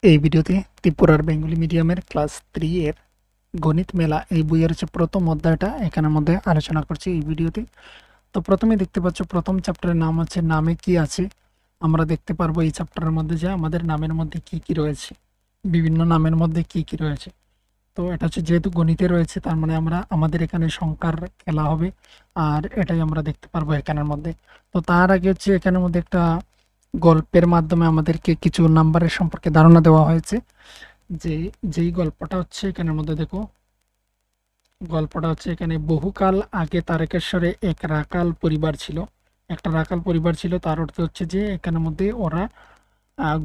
এই ভিডিওতে ত্রিপুরার বেঙ্গলি মিডিয়ামের ক্লাস 3 এর গণিত মেলা এই বইয়ের যে প্রথম অধ্যায়টা এখানের মধ্যে আলোচনা করছি এই ভিডিওতে। তো প্রথমে দেখতে পাচ্ছ প্রথম চ্যাপ্টারের নাম হচ্ছে নামে কি আছে। আমরা দেখতে পারবো এই চ্যাপ্টারের মধ্যে যে আমাদের নামের মধ্যে কি কি রয়েছে, বিভিন্ন নামের মধ্যে কি কি রয়েছে। তো এটা হচ্ছে যেহেতু গণিতে রয়েছে তার মানে আমাদের এখানে সংখ্যার খেলা হবে, আর এটাই আমরা দেখতে পারবো এখানের মধ্যে। তো তার আগে হচ্ছে এখানের মধ্যে একটা গল্পের মাধ্যমে আমাদেরকে কিছু নাম্বারের সম্পর্কে ধারণা দেওয়া হয়েছে। যে যেই গল্পটা হচ্ছে এখানের মধ্যে দেখো, গল্পটা হচ্ছে এখানে বহুকাল আগে তারকেশ্বরে এক রাখাল পরিবার ছিল। একটা রাখাল পরিবার ছিল, তার অর্থ হচ্ছে যে এখানের মধ্যে ওরা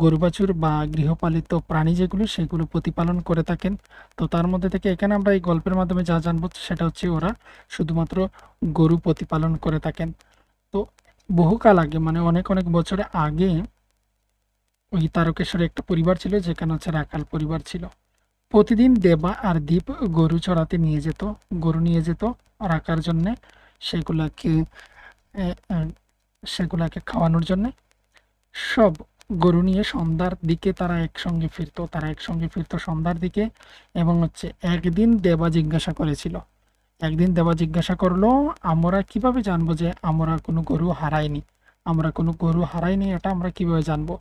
গরু বাছুর বা গৃহপালিত প্রাণী যেগুলো সেগুলো প্রতিপালন করে থাকেন। তো তার মধ্যে থেকে এখানে আমরা এই গল্পের মাধ্যমে যা জানবো সেটা হচ্ছে ওরা শুধুমাত্র গরু প্রতিপালন করে থাকেন। তো বহুকাল আগে মানে অনেক অনেক বছর আগে ওই তারকেশ্বরে একটা পরিবার ছিল যেখানে হচ্ছে রাখাল পরিবার ছিল। প্রতিদিন দেবা আর দীপ গরু চড়াতে নিয়ে যেত, গরু নিয়ে যেত রাখার জন্যে, সেগুলাকে এ, এ, সেগুলাকে খাওয়ানোর জন্যে। সব গরু নিয়ে সন্ধ্যার দিকে তারা একসঙ্গে ফিরতো সন্ধ্যার দিকে। এবং হচ্ছে একদিন দেবা জিজ্ঞাসা করলো, আমরা কিভাবে জানবো যে আমরা কোনো গরু হারাইনি, এটা আমরা কিভাবে জানবো?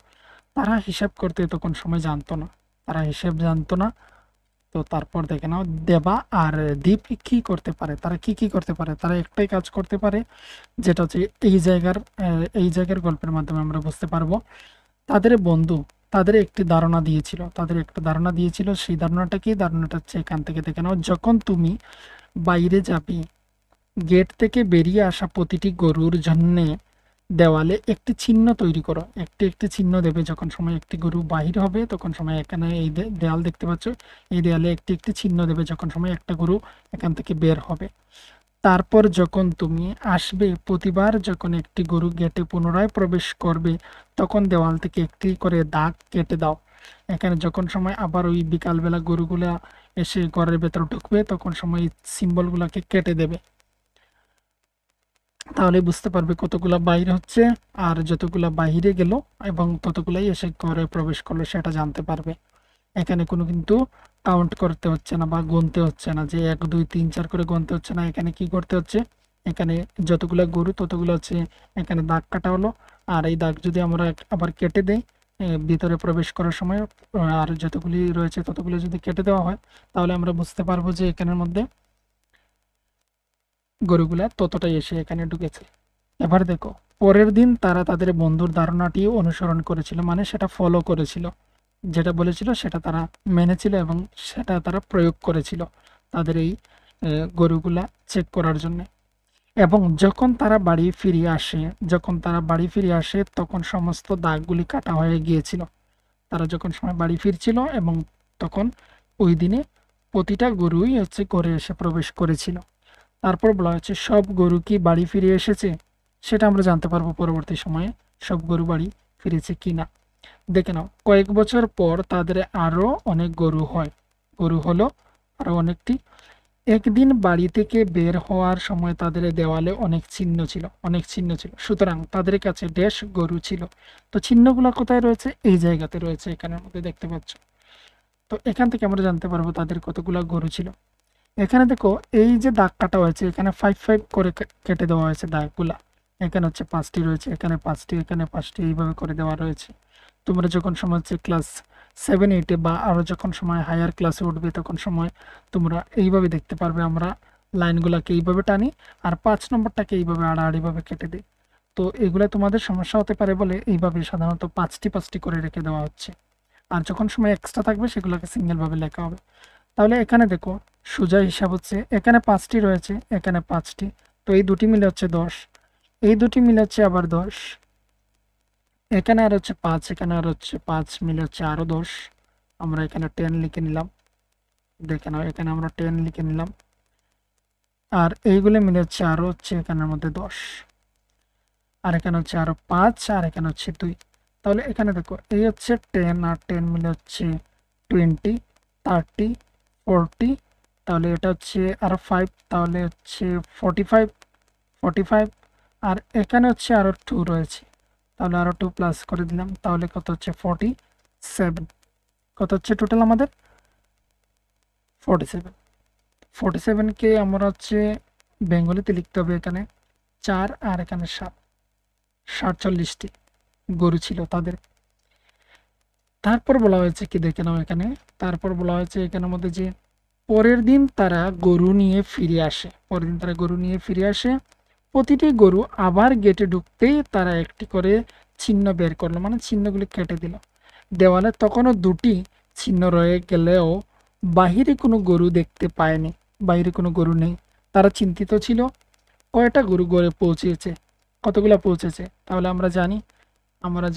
তারা হিসাব করতে তখন সময় জানতো না, তারা হিসেব জানতো না। তো তারপর দেখে নাও দেবা আর দীপ কি করতে পারে, তারা কি করতে পারে, তারা একটাই কাজ করতে পারে, যেটা হচ্ছে এই জায়গার গল্পের মাধ্যমে আমরা বুঝতে পারবো। তাদের বন্ধু তাদের একটা ধারণা দিয়েছিল। সেই ধারণাটা হচ্ছে এখান থেকে দেখে নাও, যখন তুমি বাইরে যাবে গেট থেকে বেরিয়ে আসা প্রতিটি গরুর জন্যে দেওয়ালে একটি চিহ্ন তৈরি করো। একটি একটি চিহ্ন দেবে, যখন সময় একটি গরু বাহির হবে তখন সময় এখানে এই দেয়াল দেখতে পাচ্ছ, এই দেয়ালে একটি একটি চিহ্ন দেবে যখন সময় একটা গরু এখান থেকে বের হবে। তারপর যখন তুমি আসবে, প্রতিবার যখন একটি গরু গেটে পুনরায় প্রবেশ করবে তখন দেওয়াল থেকে একটি করে দাগ কেটে দাও। এখানে যখন সময় আবার ওই বিকালবেলা গরুগুলা এসে ঘরের ভেতর ঢুকবে তখন সময় সিম্বলগুলোকে কেটে দেবে। তাহলে বুঝতে পারবে কতগুলা বাইরে হচ্ছে, আর যতগুলা বাইরে গেল এবং ততগুলাই এসে ঘরে প্রবেশ করলো সেটা জানতে পারবে। এখানে কোনো কিন্তু কাউন্ট করতে হচ্ছে না বা গুনতে হচ্ছে না, যে 1 2 3 4 করে গুনতে হচ্ছে না। এখানে কি করতে হচ্ছে, এখানে যতগুলা গরু ততগুলো হচ্ছে এখানে দাগ কাটা হলো। আর এই দাগ যদি আমরা আবার কেটে দেই ভিতরে প্রবেশ করার সময়, আর যতগুলি রয়েছে ততগুলো যদি কেটে দেওয়া হয় তাহলে আমরা বুঝতে পারবো যে এখানের মধ্যে গরুগুলা ততটাই এসে এখানে ঢুকেছে। এবার দেখো, পরের দিন তারা তাদের বন্ধুর ধারণাটি অনুসরণ করেছিল, মানে সেটা ফলো করেছিল, যেটা বলেছিল সেটা তারা মেনেছিল এবং সেটা তারা প্রয়োগ করেছিল তাদের এই গরুগুলা চেক করার জন্য। এবং যখন তারা বাড়ি ফিরে আসে তখন সমস্ত দাগগুলি কাটা হয়ে গিয়েছিল। তারা যখন সময় বাড়ি ফিরছিল এবং তখন ওই দিনে প্রতিটা গরুই হচ্ছে ঘরে এসে প্রবেশ করেছিল। তারপর বলা হচ্ছে সব গরু কি বাড়ি ফিরে এসেছে, সেটা আমরা জানতে পারবো পরবর্তী সময়ে সব গরু বাড়ি ফিরেছে কিনা। দেখে নাও, কয়েক বছর পর তাদের আরো অনেক গরু হলো আরো অনেকটি। একদিন বাড়ি থেকে বের হওয়ার সময় তাদের দেওয়ালে অনেক চিহ্ন ছিল, সুতরাং তাদের কাছে ড্যাশ গরু ছিল। তো চিহ্নগুলো কোথায় রয়েছে, এই জায়গাতে রয়েছে, এখানের মধ্যে দেখতে পাচ্ছ। তো এখান থেকে আমরা জানতে পারবো তাদের কতগুলা গরু ছিল। এখানে দেখো, এই যে দাগ কাটা হয়েছে এখানে 5 5 করে কেটে দেওয়া হয়েছে দাগগুলা। এখানে হচ্ছে 5টি রয়েছে, এখানে 5টি, এখানে 5টি, এইভাবে করে দেওয়া রয়েছে। তোমরা যখন সময় হচ্ছে ক্লাস 7 8 বা আরো যখন সময় হায়ার ক্লাসে উঠবে তখন সময় তোমরা এইভাবে দেখতে পারবে, আমরা লাইনগুলাকে এইভাবে টানি আর 5 নম্বরটাকে এইভাবে আড়াআড়িভাবে কেটে দিই। তো এগুলা তোমাদের সমস্যা হতে পারে বলে এইভাবে সাধারণত 5টি 5টি করে রেখে দেওয়া হচ্ছে। আর যখন সময় এক্সট্রা থাকবে সেগুলোকে সিঙ্গেল ভাবে লেখা হবে। তাহলে এখানে দেখো, সোজা হিসাব হচ্ছে এখানে 5টি রয়েছে, এখানে 5টি, তো এই দুটি মিলে হচ্ছে 10, এই দুটি মিলে হচ্ছে আবার 10, এখানে আর হচ্ছে 5, এখানে আর হচ্ছে 5 মিলে হচ্ছে আরো 10। আমরা এখানে 10 লিখে নিলাম, দেখে নাও এখানে আমরা 10 লিখে নিলাম। আর এইগুলো মিলে হচ্ছে আরো হচ্ছে এখানের মধ্যে 10, আর এখানে হচ্ছে আরো 5, আর এখানে হচ্ছে 2। তাহলে এখানে দেখো, এই হচ্ছে 10 আর 10 মিলে হচ্ছে 20 30 40। তাহলে এটা হচ্ছে আরো 5, তাহলে হচ্ছে 45। আর এখানে হচ্ছে আরো 2 রয়েছে, তাহলে আরো 2 প্লাস করে দিলাম, তাহলে কত হচ্ছে 47। কত হচ্ছে টোটাল আমাদের 47। 47কে আমরা হচ্ছে বেঙ্গলিতে লিখতে হবে এখানে 4 আর এখানে 7, 47টি গরু ছিল তাদের। তারপর বলা হয়েছে কি দেখে নাও এখানে, তারপর বলা হয়েছে এখানের মধ্যে যে পরের দিন তারা গরু নিয়ে ফিরে আসে। পরের দিন তারা গরু নিয়ে ফিরে আসে। প্রতিটি গরু আবার গেটে ঢুকতেই তারা একটি করে চিহ্ন বের করলো, মানে চিহ্নগুলি কেটে দিল। দেওয়ালে তখনও 2টি চিহ্ন রয়ে গেলেও বাহিরে কোনো গরু দেখতে পায়নি, বাইরে কোনো গরু নেই। তারা চিন্তিত ছিল কয়টা গরু গড়ে পৌঁছেছে, কতগুলা পৌঁছেছে। তাহলে আমরা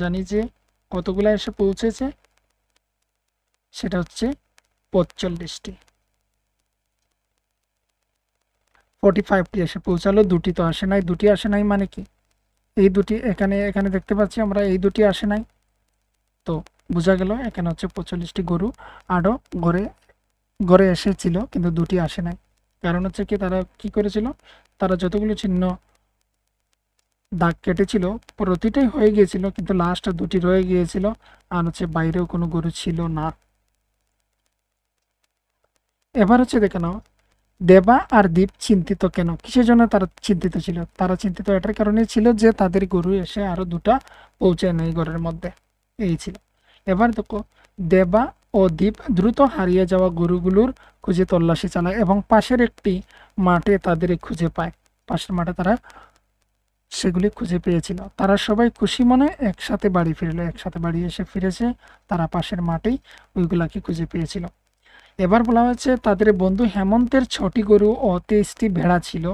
জানি যে কতগুলা এসে পৌঁছেছে, সেটা হচ্ছে 45টি। 45টি এসে পৌঁছালো, 2টি তো আসে নাই। 2টি আসে নাই মানে কি, এই 2টি এখানে এখানে দেখতে পাচ্ছি আমরা, এই 2টি আসে নাই। তো বোঝা গেল এখানে হচ্ছে 45টি গরু আরও ঘরে ঘরে এসেছিল, কিন্তু 2টি আসে নাই। কারণ হচ্ছে কি, তারা কি করেছিল, তারা যতগুলো চিহ্ন দাগ কেটেছিল প্রতিটাই হয়ে গিয়েছিল, কিন্তু লাস্ট 2টি রয়ে গিয়েছিল, আর হচ্ছে বাইরেও কোনো গরু ছিল না। এবার হচ্ছে দেখে নাও, দেবা আর দীপ চিন্তিত কেন, কিসের জন্য তারা চিন্তিত ছিল? তারা চিন্তিত এটার কারণে ছিল যে তাদের গরু এসে আরো 2টা পৌঁছে নেই ঘরের মধ্যে, এই ছিল। এবার দেখো, দেবা ও দীপ দ্রুত হারিয়ে যাওয়া গরুগুলোর খুঁজে তল্লাশি চালায় এবং পাশের একটি মাঠে তাদের খুঁজে পায়। পাশের মাঠে তারা সেগুলি খুঁজে পেয়েছিল। তারা সবাই খুশি মনে একসাথে বাড়ি ফিরলো, একসাথে বাড়ি এসে ফিরেছে, তারা পাশের মাঠেই ওইগুলাকে খুঁজে পেয়েছিল। এবার বলা হয়েছে তাদের বন্ধু হেমন্তের 6টি গরু ও 23টি ভেড়া ছিল।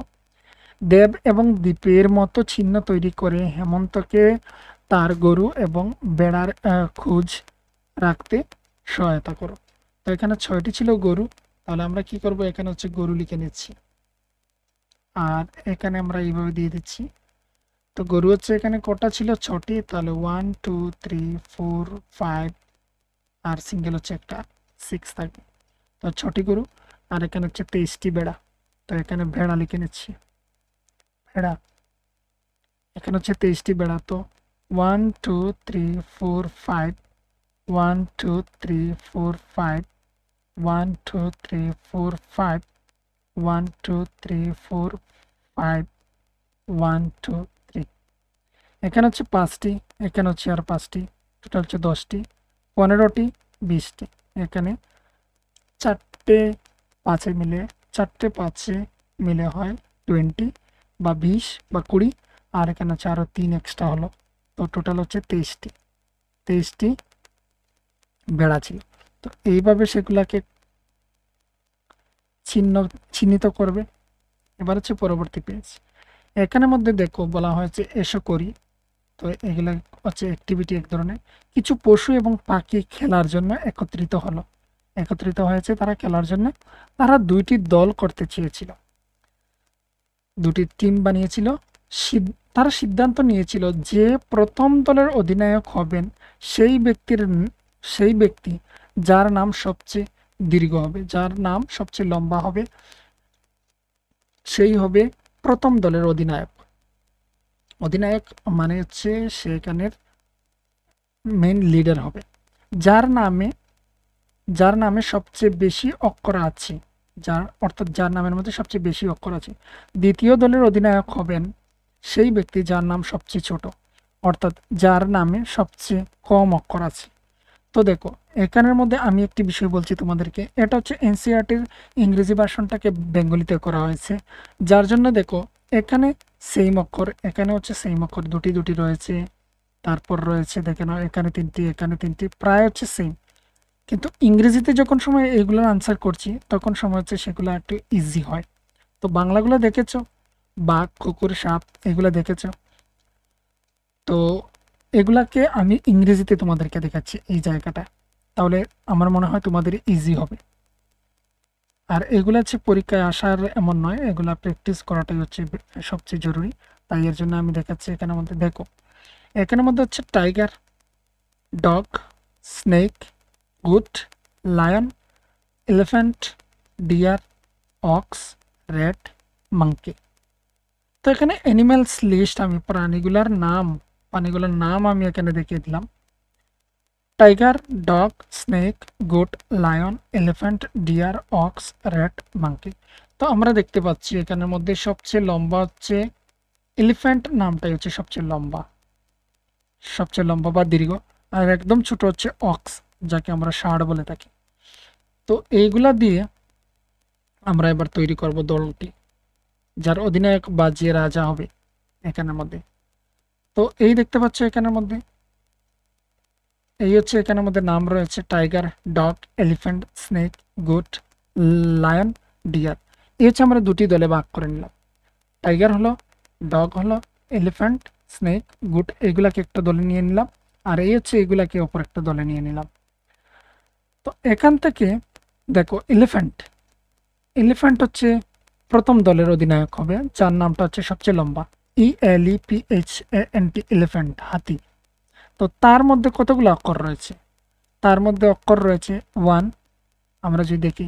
দেব এবং দীপের মতো চিহ্ন তৈরি করে হেমন্তকে তার গরু এবং ভেড়ার খোঁজ রাখতে সহায়তা করো। তো এখানে 6টি ছিল গরু, তাহলে আমরা কি করব, এখানে হচ্ছে গরু লিখে নিচ্ছি, আর এখানে আমরা এইভাবে দিয়ে দিচ্ছি। তো গরু হচ্ছে এখানে কটা ছিল, 6টি। তাহলে 1 2 3 4 5, আর সিঙ্গেল হচ্ছে একটা 6 থাকবে। তো 6টি গরু, আর এখানে হচ্ছে 23টি ভেড়া। তো এখানে ভেড়া লিখে নিচ্ছি, ভেড়া। এখানে হচ্ছে 23টি ভেড়া। তো 1 2 3 4 5, 1 2 3 4 5, 1 2 3 4 5, 1 2 3 4 5, 1 2 3। এখানে হচ্ছে 5টি, এখানে হচ্ছে আর 5টি, টোটাল হচ্ছে 10টি, 15টি, 20টি। এখানে 4টে 5-এ মিলে, 4টে 5-এ মিলে হয় 20 বা 20 বা 20, আর এখানে হচ্ছে আরও 3 এক্সট্রা হলো। তো টোটাল হচ্ছে 23টি ভেড়া ছিল। তো এইভাবে সেগুলাকে চিহ্নিত করবে। এবার হচ্ছে পরবর্তী পেজ। এখানের মধ্যে দেখো বলা হয়েছে এসো করি। তো এগুলা হচ্ছে অ্যাক্টিভিটি এক ধরনের। কিছু পশু এবং পাখি খেলার জন্য একত্রিত হয়েছে তারা খেলার জন্য। তারা 2টি দল করতে চেয়েছিল, 2টি টিম বানিয়েছিল। তারা সিদ্ধান্ত নিয়েছিল যে প্রথম দলের অধিনায়ক হবেন সেই ব্যক্তি যার নাম সবচেয়ে দীর্ঘ হবে, যার নাম সবচেয়ে লম্বা হবে, সেই হবে প্রথম দলের অধিনায়ক। অধিনায়ক মানে হচ্ছে সেখানের মেইন লিডার হবে, যার নামে সবচেয়ে বেশি অক্ষর আছে, অর্থাৎ যার নামের মধ্যে সবচেয়ে বেশি অক্ষর আছে। দ্বিতীয় দলের অধিনায়ক হবেন সেই ব্যক্তি যার নাম সবচেয়ে ছোট, অর্থাৎ যার নামে সবচেয়ে কম অক্ষর আছে। তো দেখো, এখানের মধ্যে আমি একটি বিষয় বলছি তোমাদেরকে, এটা হচ্ছে এনসিইআরটির ইংরেজি ভার্সনটাকে বেঙ্গলিতে করা হয়েছে, যার জন্য দেখো এখানে সেম অক্ষর, এখানে হচ্ছে সেম অক্ষর, 2টি রয়েছে, তারপর রয়েছে দেখে নাও এখানে 3টি, এখানে 3টি, প্রায় হচ্ছে সেম। কিন্তু ইংরেজিতে যখন সময় এগুলোর আনসার করছি তখন সময় হচ্ছে সেগুলো একটু ইজি হয়। তো বাংলাগুলো দেখেছো, বাঘ, কুকুর, সাপ, এগুলো দেখেছো। তো এগুলাকে আমি ইংরেজিতে তোমাদেরকে দেখাচ্ছি এই জায়গাটা, তাহলে আমার মনে হয় তোমাদের ইজি হবে। আর এগুলো হচ্ছে পরীক্ষায় আসার এমন নয়, এগুলা প্র্যাকটিস করাটাই হচ্ছে সবচেয়ে জরুরি। তাই এর জন্য আমি দেখাচ্ছি। এখানের মধ্যে দেখো, এখানের মধ্যে হচ্ছে টাইগার, ডগ, স্নেক, উট, lion, elephant, deer, ox, rat, monkey. তো এখানে অ্যানিম্যালস লিস্ট, আমি প্রাণীগুলোর নাম আমি এখানে দেখিয়ে দিলাম। Tiger, dog, snake, goat, lion, elephant, deer, ox, rat, monkey. তো আমরা দেখতে পাচ্ছি এখানের মধ্যে সবচেয়ে লম্বা হচ্ছে এলিফ্যান্ট, নামটাই হচ্ছে সবচেয়ে লম্বা বা দীর্ঘ। আর একদম ছোট হচ্ছে অক্স, যাকে আমরা ষাঁড় বলে থাকি। তো এইগুলা দিয়ে আমরা এবার তৈরি করব দলটি, যার অধিনায়ক বা যে রাজা হবে এখানের মধ্যে। তো এই দেখতে পাচ্ছ এখানের মধ্যে, এই হচ্ছে এখানের মধ্যে নাম রয়েছে tiger, dog, elephant, snake, goat, lion, deer. এই হচ্ছে আমরা দুটি দলে ভাগ করে নিলাম। টাইগার হলো, ডগ হলো, এলিফ্যান্ট, স্নেক, গোট এগুলাকে একটা দলে নিয়ে নিলাম, আর এই হচ্ছে এগুলাকে অপর একটা দলে নিয়ে নিলাম। তো এখান থেকে দেখো এলিফ্যান্ট হচ্ছে প্রথম দলের অধিনায়ক হবে, যার নামটা হচ্ছে সবচেয়ে লম্বা, ELEPHANT, এলিফ্যান্ট, হাতি। তো তার মধ্যে কতগুলো অক্ষর রয়েছে? তার মধ্যে অক্ষর রয়েছে 1, আমরা যদি দেখি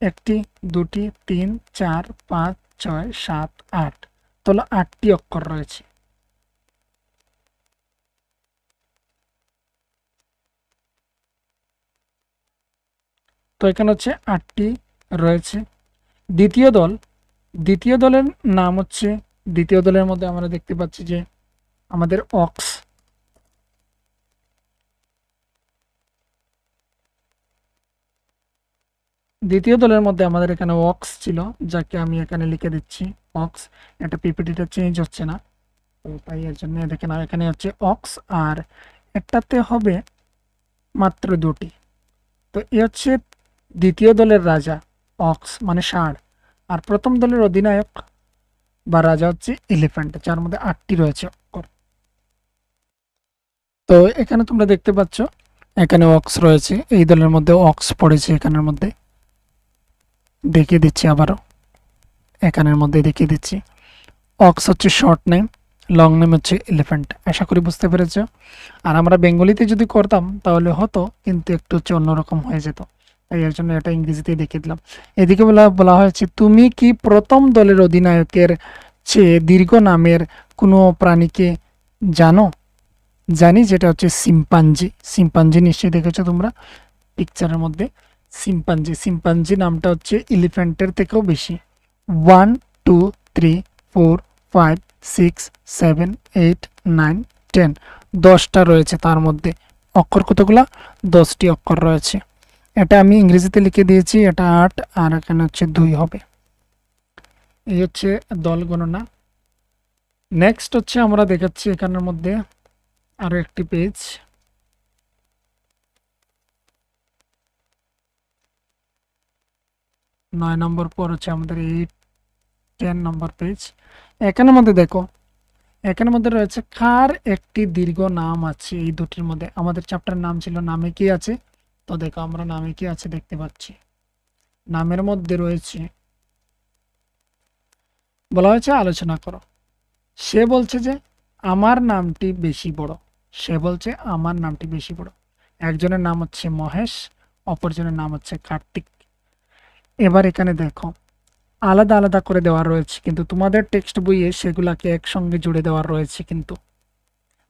1টি, 2টি, 3, 4, 5, 6, 7, 8, তাহলে 8টি অক্ষর রয়েছে। তো এখানে হচ্ছে 8টি রয়েছে। দ্বিতীয় দলের নাম হচ্ছে, দ্বিতীয় দলের মধ্যে আমরা দেখতে পাচ্ছি যে আমাদের অক্স, দ্বিতীয় দলের মধ্যে আমাদের এখানে অক্স ছিল, যাকে আমি এখানে লিখে দিচ্ছি অক্স। এটা পিপিটিটা চেঞ্জ হচ্ছে না, তো তাই এর জন্য দেখে না, এখানে হচ্ছে অক্স, আর একটাতে হবে মাত্র 2টি। তো এ হচ্ছে দ্বিতীয় দলের রাজা অক্স মানে ষাঁড়, আর প্রথম দলের অধিনায়ক বা রাজা হচ্ছে এলিফ্যান্ট, যার মধ্যে 8টি রয়েছে অক্ষর। তো এখানে তোমরা দেখতে পাচ্ছ এখানে অক্স রয়েছে, এই দলের মধ্যে অক্স পড়েছে এখানের মধ্যে, দেখিয়ে দিচ্ছি আবারও, এখানের মধ্যে দেখিয়ে দিচ্ছি। অক্স হচ্ছে শর্ট নেম, লং নেম হচ্ছে এলিফ্যান্ট। আশা করি বুঝতে পেরেছ। আর আমরা বেঙ্গলিতে যদি করতাম তাহলে হতো, কিন্তু একটু হচ্ছে অন্যরকম হয়ে যেত, তাই এর জন্য এটা ইংরেজিতেই দেখিয়ে দিলাম। এদিকে বলা হয়েছে, তুমি কি প্রথম দলের অধিনায়কের চেয়ে দীর্ঘ নামের কোনো প্রাণীকে জানো? জানি, যেটা হচ্ছে সিম্পাঞ্জি নিশ্চয়ই দেখেছো তোমরা পিকচারের মধ্যে। সিম্পাঞ্জি নামটা হচ্ছে এলিফ্যান্টের থেকেও বেশি। 1, 2, 3, 4, 5, 6, 7, 8, 9, 10, 10টা রয়েছে তার মধ্যে। অক্ষর কতগুলা? 10টি অক্ষর রয়েছে। এটা আমি ইংরেজিতে লিখে দিয়েছি, এটা 8, আর এখানে হচ্ছে 2 হবে। এই হচ্ছে দল গণনা। নেক্সট হচ্ছে আমরা দেখাচ্ছি এখানের মধ্যে আরো একটি পেজ, 9 নম্বর পর হচ্ছে আমাদের 8, 10 নম্বর পেজ। এখানের মধ্যে দেখো, এখানের মধ্যে রয়েছে কার একটি দীর্ঘ নাম আছে। এই দুটির মধ্যে আমাদের চ্যাপ্টারের নাম ছিল নামে কি আছে। তো দেখো আমরা নামে কি আছে দেখতে পাচ্ছি। নামের মধ্যে রয়েছে, বলা হয়েছে আলোচনা করো। সে বলছে যে আমার নামটি বেশি বড়, সে বলছে আমার নামটি বেশি বড়। একজনের নাম হচ্ছে মহেশ, অপরজনের নাম হচ্ছে কার্তিক। এবার এখানে দেখো আলাদা আলাদা করে দেওয়া রয়েছে, কিন্তু তোমাদের টেক্সট বইয়ে সেগুলাকে একসঙ্গে জুড়ে দেওয়া রয়েছে কিন্তু।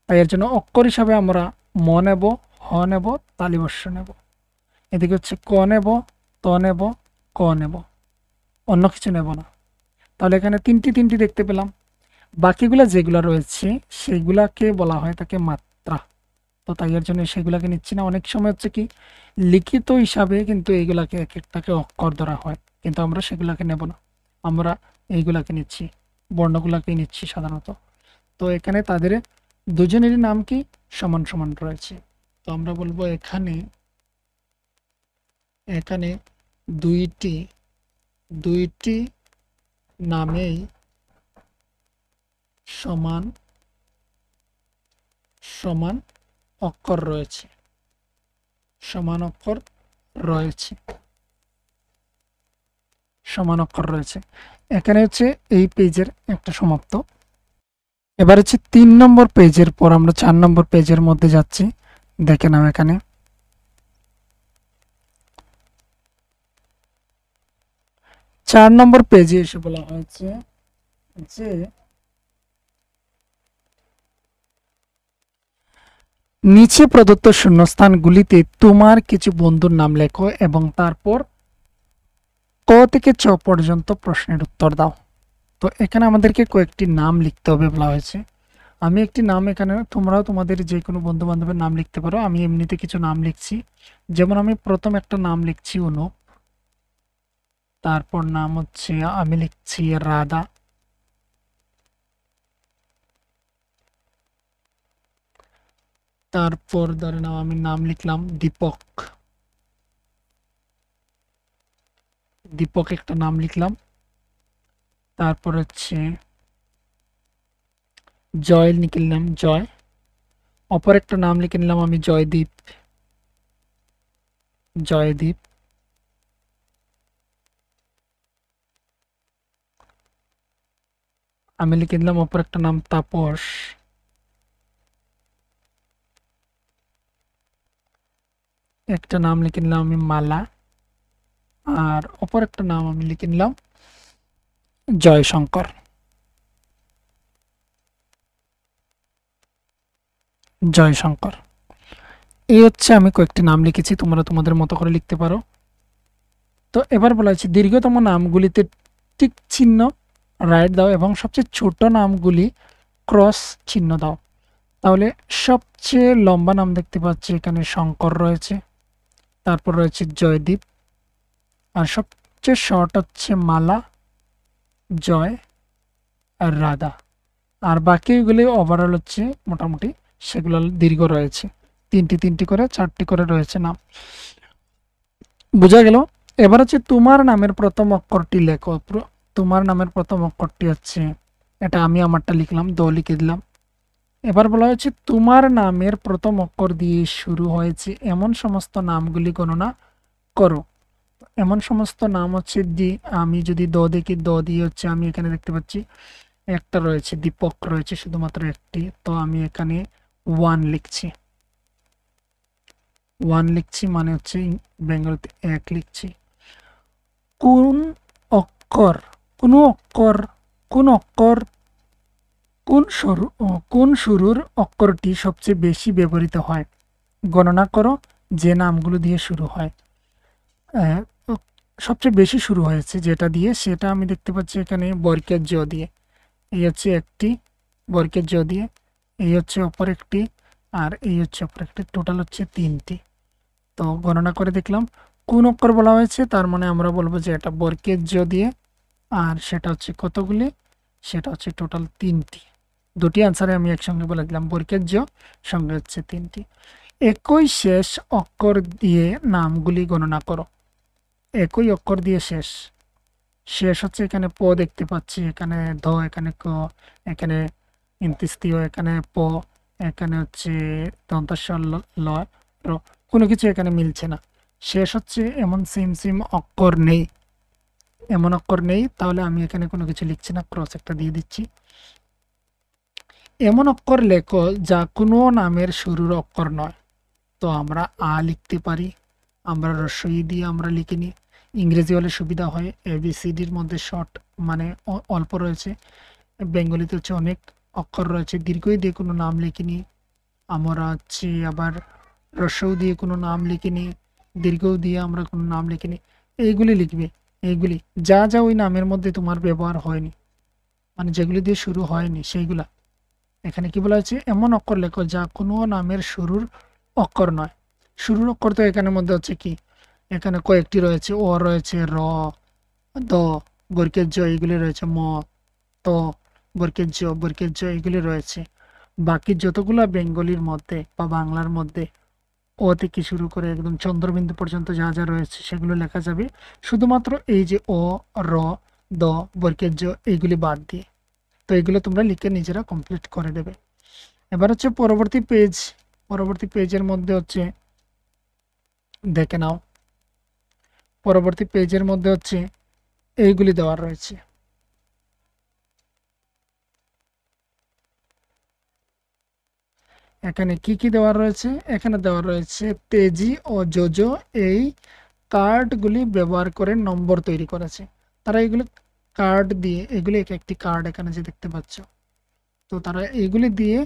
তাই এর জন্য অক্ষর হিসাবে আমরা ম নেব, হ নেব, তালিবর্ষ নেব। এদিকে হচ্ছে ক নেব, ত নেব, ক নেব, অন্য কিছু নেব না। তাহলে এখানে তিনটি দেখতে পেলাম। বাকিগুলা যেগুলা রয়েছে সেগুলাকে বলা হয় তাকে মাত্রা। তো তাই এর জন্য সেগুলাকে নিচ্ছি না। অনেক সময় হচ্ছে কি লিখিত হিসাবে কিন্তু এইগুলাকে এক একটাকে অক্ষর ধরা হয়, কিন্তু আমরা সেগুলাকে নেব না, আমরা এইগুলাকে নিচ্ছি, বর্ণগুলাকেই নিচ্ছি সাধারণত। তো এখানে তাদের দুজনেরই নাম কি সমান সমান রয়েছে। তো আমরা বলবো এখানে এখানে দুইটি নামেই সমান সমান অক্ষর রয়েছে, সমান অক্ষর রয়েছে, সমান অক্ষর রয়েছে। এখানে হচ্ছে এই পেজের একটা সমাপ্ত। এবার হচ্ছে 3 নম্বর পেজের পর আমরা 4 নম্বর পেজের মধ্যে যাচ্ছি। দেখে নাও এখানে 4 নম্বর পেজে এসে বলা হয়েছে যে নিচে প্রদত্ত শূন্যস্থানগুলিতে তোমার কিছু বন্ধুর নাম লেখো এবং তারপর ক থেকে চ পর্যন্ত প্রশ্নের উত্তর দাও। তো এখানে আমাদেরকে কয়েকটি নাম লিখতে হবে বলা হয়েছে। আমি একটি নাম এখানে, তোমরাও তোমাদের যে কোনো বন্ধু বান্ধবের নাম লিখতে পারো। আমি এমনিতে কিছু নাম লিখছি, যেমন আমি প্রথম একটা নাম লিখছি অনুপ, তারপর নাম হচ্ছে আমি লিখছি রাধা, তারপর ধরে নাও আমি নাম লিখলাম দীপক, দীপক একটা নাম লিখলাম। তারপর হচ্ছে জয় লিখলাম জয়, অপর একটা নাম লিখে নিলাম আমি জয়দীপ, জয়দীপ। আমি লিখে দিলাম অপর একটা নাম তাপস, একটা নাম লিখে নিলাম আমি মালা, আর অপর একটা নাম আমি লিখে নিলাম জয়শঙ্কর, জয়শঙ্কর। এই হচ্ছে আমি কয়েকটি নাম লিখেছি, তোমরা তোমাদের মতো করে লিখতে পারো। তো এবার বলা হচ্ছে দীর্ঘতম নামগুলিতে টিক চিহ্ন রাইট দাও এবং সবচেয়ে ছোট নামগুলি ক্রস চিহ্ন দাও। তাহলে সবচেয়ে লম্বা নাম দেখতে পাচ্ছি এখানে শঙ্কর রয়েছে, তারপর রয়েছে জয়দীপ, আর সবচেয়ে শর্ট হচ্ছে মালা, জয় আর রাধা। আর বাকিগুলি ওভারঅল হচ্ছে মোটামুটি সেগুলো দীর্ঘ রয়েছে, তিনটি তিনটি করে চারটি করে রয়েছে নাম। বোঝা গেল? এবার হচ্ছে তোমার নামের প্রথম অক্ষরটি লেখো। তোমার নামের প্রথম অক্ষরটি হচ্ছে, এটা আমি আমারটা লিখলাম, দ লিখে দিলাম। এবার বলা হয়েছে তোমার নামের প্রথম অক্ষর দিয়ে শুরু হয়েছে এমন সমস্ত নামগুলি গণনা করো। এমন সমস্ত নাম হচ্ছে আমি যদি দ দেখি, দ দিয়ে হচ্ছে আমি এখানে দেখতে পাচ্ছি একটা রয়েছে, দীপক রয়েছে শুধুমাত্র একটি, তো আমি এখানে ওয়ান লিখছি, ওয়ান লিখছি মানে হচ্ছে বেঙ্গলিতে এক লিখছি। কোন অক্ষর, কোন অক্ষর, কোন অক্ষর, কোন শুরুর অক্ষরটি সবচেয়ে বেশি ব্যবহৃত হয়? গণনা করো যে নামগুলো দিয়ে শুরু হয়। আহ, সবচেয়ে বেশি শুরু হয়েছে যেটা দিয়ে, সেটা আমি দেখতে পাচ্ছি এখানে বর্গের জ দিয়ে। এই হচ্ছে একটি বর্গের জ দিয়ে, এই হচ্ছে অপর একটি, আর এই হচ্ছে অপর একটি, টোটাল হচ্ছে তিনটি। তো গণনা করে দেখলাম কোন অক্ষর বলা হয়েছে, তার মানে আমরা বলবো যে এটা বর্গের জ দিয়ে, আর সেটা হচ্ছে কতগুলি, সেটা হচ্ছে টোটাল তিনটি। দুটি আনসারে আমি একসঙ্গে বলে দিলাম, বর্গের জ সঙ্গে হচ্ছে তিনটি। একই শেষ অক্ষর দিয়ে নামগুলি গণনা করো। একই অক্ষর দিয়ে শেষ, শেষ হচ্ছে এখানে প দেখতে পাচ্ছি, এখানে ধ, এখানে ক, এখানে ইন্তিস্তীয়, এখানে প, এখানে হচ্ছে দন্তাস্ব ল, র, কোনো কিছু এখানে মিলছে না। শেষ হচ্ছে এমন সেম সেম অক্ষর নেই, এমন অক্ষর নেই, তাহলে আমি এখানে কোনো কিছু লিখছি না, ক্রস একটা দিয়ে দিচ্ছি। এমন অক্ষর লেখো যা কোনো নামের শুরুর অক্ষর নয়। তো আমরা আ লিখতে পারি, আমরা রস্বই দিয়ে আমরা লিখে নিই। ইংরেজি হলে সুবিধা হয়, এবিসিডির মধ্যে শর্ট মানে অল্প রয়েছে, বেঙ্গলিতে হচ্ছে অনেক অক্ষর রয়েছে, দীর্ঘই দিয়ে কোনো নাম লিখিনি। আমরা হচ্ছে আবার রস্বও দিয়ে কোনো নাম লিখিনি, দীর্ঘও দিয়ে আমরা কোনো নাম লিখিনি। এইগুলি লিখবে, এইগুলি যা যা ওই নামের মধ্যে তোমার ব্যবহার হয়নি, মানে যেগুলি দিয়ে শুরু হয়নি সেইগুলা। এখানে কি বলা হয়েছে, এমন অক্ষর লেখো যা কোনো নামের শুরুর অক্ষর নয়। শুরুর অক্ষর তো এখানের মধ্যে হচ্ছে কি, এখানে কয়েকটি রয়েছে, ও রয়েছে, র, দ, বর্গের জ এগুলি রয়েছে, ম, ত, বর্গের জ এগুলি রয়েছে। বাকি যতগুলা বেঙ্গলির মধ্যে বা বাংলার মধ্যে ও থেকে শুরু করে একদম চন্দ্রবিন্দু পর্যন্ত যা যা রয়েছে সেগুলো লেখা যাবে শুধুমাত্র এই যে অ, র, দ, বর্গের জ এইগুলি বাদ দিয়ে। তো এগুলো তোমরা লিখে নিজেরা কমপ্লিট করে দেবে। এবার হচ্ছে পরবর্তী পেজ, পরবর্তী পেজের মধ্যে হচ্ছে দেখে নাও, পরবর্তী পেজের মধ্যে হচ্ছে এইগুলি দেওয়া রয়েছে। এখানে কি কি দেওয়া রয়েছে, এখানে দেওয়া রয়েছে তেজি ও জোজো এই কার্ডগুলি ব্যবহার করে নম্বর তৈরি করেছে। তারা এগুলি কার্ড দিয়ে, এগুলি একটি কার্ড এখানে যে দেখতে পাচ্ছ, তো তারা এগুলি দিয়ে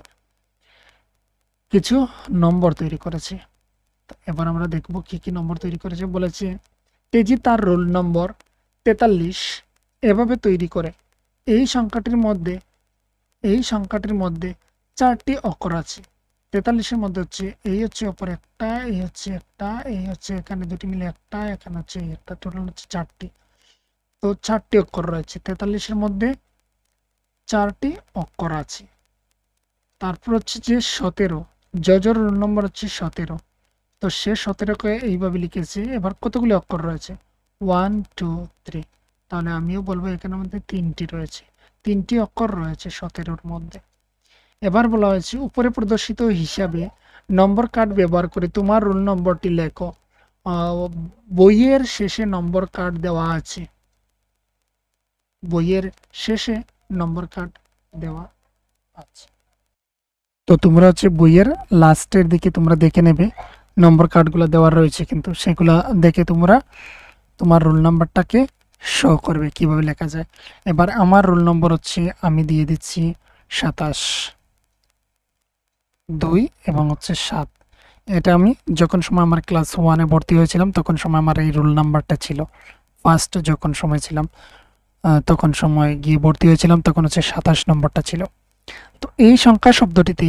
কিছু নম্বর তৈরি করেছে। তো এবার আমরা দেখব কি কি নম্বর তৈরি করেছে। বলেছে তেজি তার রোল নম্বর 43 এভাবে তৈরি করে এই সংখ্যাটির মধ্যে 4টি অক্ষর আছে। 43-এর মধ্যে হচ্ছে এই হচ্ছে অপর একটা, এই হচ্ছে একটা, এই হচ্ছে এখানে দুটি মিলে একটা, এখানে হচ্ছে এই একটা, টোটাল হচ্ছে 4টি। তো 4টি অক্ষর রয়েছে, 43-এর মধ্যে 4টি অক্ষর আছে। তারপর হচ্ছে যে 17, জজর রোল নম্বর হচ্ছে 17। তো সে 17কে এইভাবে লিখেছে। এবার কতগুলি অক্ষর রয়েছে? 1 2 3। তাহলে আমিও বলবো এখানের মধ্যে 3টি রয়েছে, 3টি অক্ষর রয়েছে 17-র মধ্যে। এবার বলা হয়েছে উপরে প্রদর্শিত হিসাবে নম্বর কার্ড ব্যবহার করে তোমার রোল নম্বরটি লেখো। বইয়ের শেষে নম্বর কার্ড দেওয়া আছে, বইয়ের শেষে নম্বর কার্ড দেওয়া আছে। তো তোমরা হচ্ছে বইয়ের লাস্টের দিকে তোমরা দেখে নেবে নম্বর কার্ডগুলো দেওয়া রয়েছে, কিন্তু সেগুলো দেখে তোমরা তোমার রোল নাম্বারটাকে শো করবে কিভাবে লেখা যায়। এবার আমার রোল নম্বর হচ্ছে আমি দিয়ে দিচ্ছি 27 2 এবং হচ্ছে 7। এটা আমি যখন সময় আমার ক্লাস 1-এ ভর্তি হয়েছিলাম তখন সময় আমার এই রোল নাম্বারটা ছিল। ফার্স্ট যখন সময় ছিলাম তখন সময় গিয়ে ভর্তি হয়েছিলাম তখন হচ্ছে 27 নম্বরটা ছিল। তো এই সংখ্যা শব্দটিতে